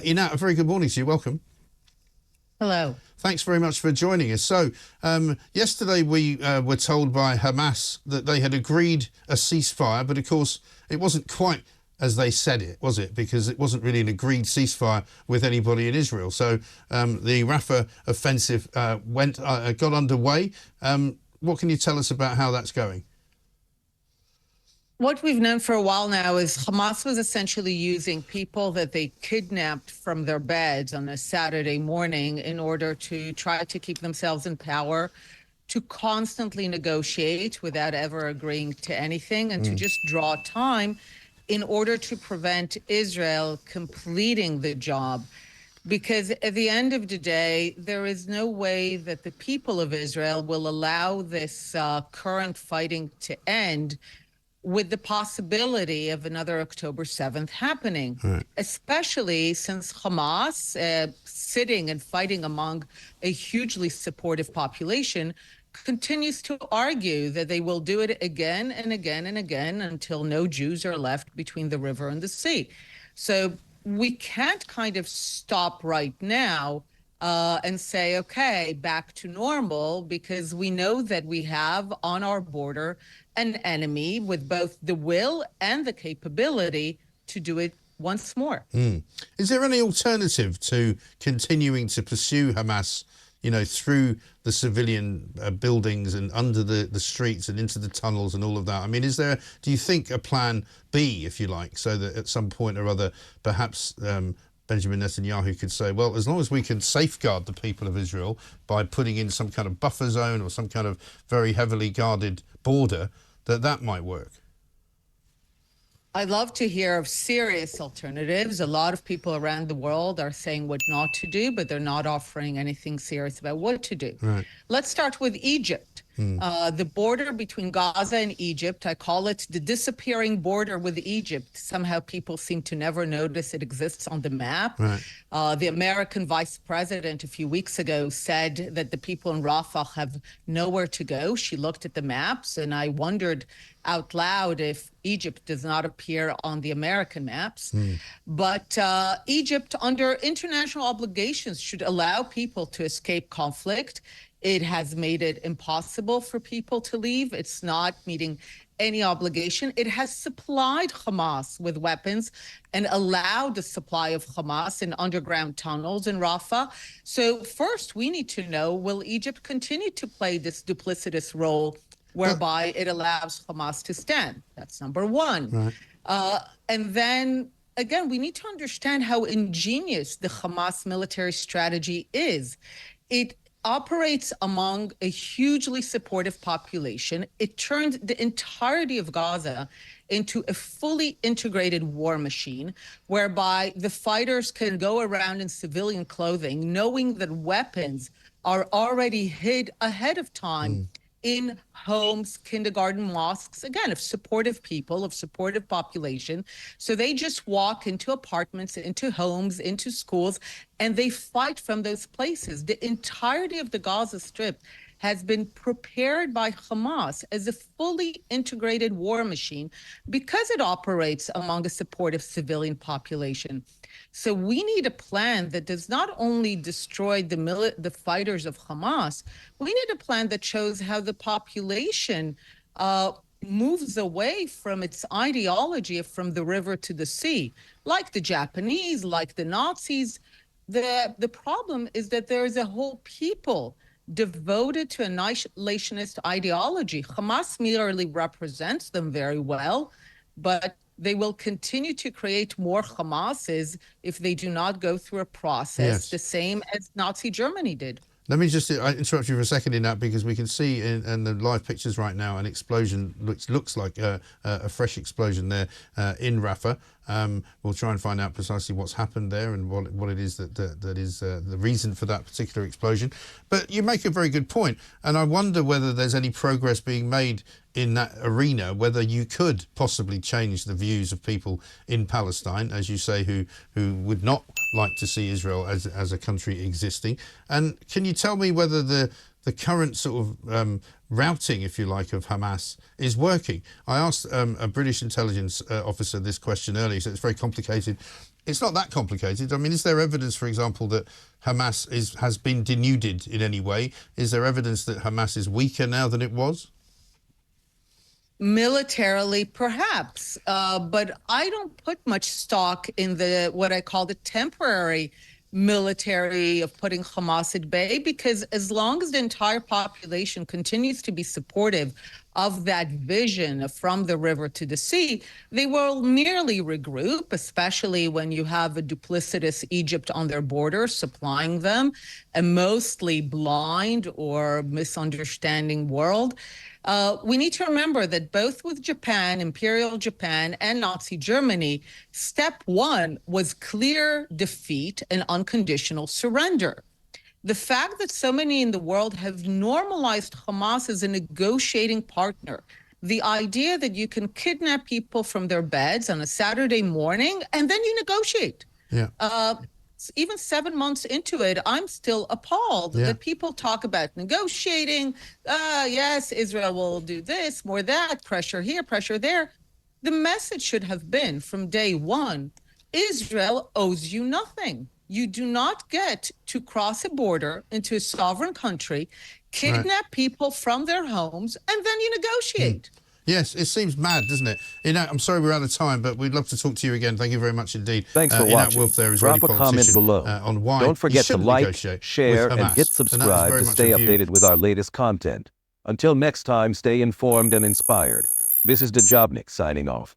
Einat, a very good morning to you. Welcome. Hello. Thanks very much for joining us. So, yesterday we were told by Hamas that they had agreed a ceasefire, but of course it wasn't quite as they said it, was it? Because it wasn't really an agreed ceasefire with anybody in Israel. So the Rafah offensive got underway. What can you tell us about how that's going? What we've known for a while now is Hamas was essentially using people that they kidnapped from their beds on a Saturday morning in order to try to keep themselves in power, to constantly negotiate without ever agreeing to anything, and to just draw time in order to prevent Israel completing the job. Because at the end of the day, there is no way that the people of Israel will allow this current fighting to end with the possibility of another October 7th happening, especially since Hamas, sitting and fighting among a hugely supportive population, continues to argue that they will do it again and again and again until no Jews are left between the river and the sea. So we can't kind of stop right now and say, okay, back to normal, because we know that we have on our border an enemy with both the will and the capability to do it once more. Is there any alternative to continuing to pursue Hamas, you know, through the civilian buildings and under the streets and into the tunnels and all of that? I mean, is there, do you think, a plan B, if you like, so that at some point or other, perhaps Benjamin Netanyahu could say, well, as long as we can safeguard the people of Israel by putting in some kind of buffer zone or some kind of very heavily guarded border, that might work? I'd love to hear of serious alternatives. A lot of people around the world are saying what not to do, but they're not offering anything serious about what to do. Right. Let's start with Egypt. The border between Gaza and Egypt, I call it the disappearing border with Egypt. Somehow people seem to never notice it exists on the map. Right. The American vice president a few weeks ago said that the people in Rafah have nowhere to go. She looked at the maps, and I wondered out loud if Egypt does not appear on the American maps. But Egypt, under international obligations, should allow people to escape conflict. It has made it impossible for people to leave. It's not meeting any obligation. It has supplied Hamas with weapons and allowed the supply of Hamas in underground tunnels in Rafah. So first, we need to know, will Egypt continue to play this duplicitous role whereby it allows Hamas to stand? That's number one. Right. And then, again, we need to understand how ingenious the Hamas military strategy is. It operates among a hugely supportive population. It turned the entirety of Gaza into a fully integrated war machine, whereby the fighters can go around in civilian clothing, knowing that weapons are already hid ahead of time in homes, kindergarten, mosques, again, of supportive people, of supportive population. So they just walk into apartments, into homes, into schools, and they fight from those places. The entirety of the Gaza Strip has been prepared by Hamas as a fully integrated war machine because it operates among a supportive civilian population. So we need a plan that does not only destroy the fighters of Hamas, we need a plan that shows how the population moves away from its ideology of from the river to the sea, like the Japanese, like the Nazis. The problem is that there is a whole people devoted to a nationalist ideology. Hamas merely represents them very well, but they will continue to create more Hamases if they do not go through a process the same as Nazi Germany did. Let me just interrupt you for a second in that, because we can see in the live pictures right now an explosion, which looks like a fresh explosion there in Rafah. We'll try and find out precisely what's happened there and what it is that is the reason for that particular explosion. But you make a very good point, and I wonder whether there's any progress being made in that arena, whether you could possibly change the views of people in Palestine, as you say, who would not like to see Israel as a country existing. And can you tell me whether the current sort of routing, if you like, of Hamas is working? I asked a British intelligence officer this question earlier, so it's very complicated. It's not that complicated. I mean, is there evidence, for example, that Hamas has been denuded in any way? Is there evidence that Hamas is weaker now than it was? Militarily, perhaps, but I don't put much stock in the what I call the temporary military of putting Hamas at bay, because as long as the entire population continues to be supportive of that vision from the river to the sea, they will merely regroup, especially when you have a duplicitous Egypt on their border supplying them, a mostly blind or misunderstanding world. We need to remember that both with Japan, Imperial Japan, and Nazi Germany, step one was clear defeat and unconditional surrender. The fact that so many in the world have normalized Hamas as a negotiating partner, the idea that you can kidnap people from their beds on a Saturday morning and then you negotiate. Yeah. Even 7 months into it, I'm still appalled that people talk about negotiating. Yes, Israel will do this, more that, pressure here, pressure there. The message should have been from day one, Israel owes you nothing. You do not get to cross a border into a sovereign country, kidnap people from their homes, and then you negotiate. Yes, it seems mad, doesn't it? I'm sorry we're out of time, but we'd love to talk to you again. Thank you very much indeed. Thanks for watching. Wilf there, Drop a comment below. On why Don't forget to like, share, and hit and subscribe to stay updated with our latest content. Until next time, stay informed and inspired. This is Dejobnik signing off.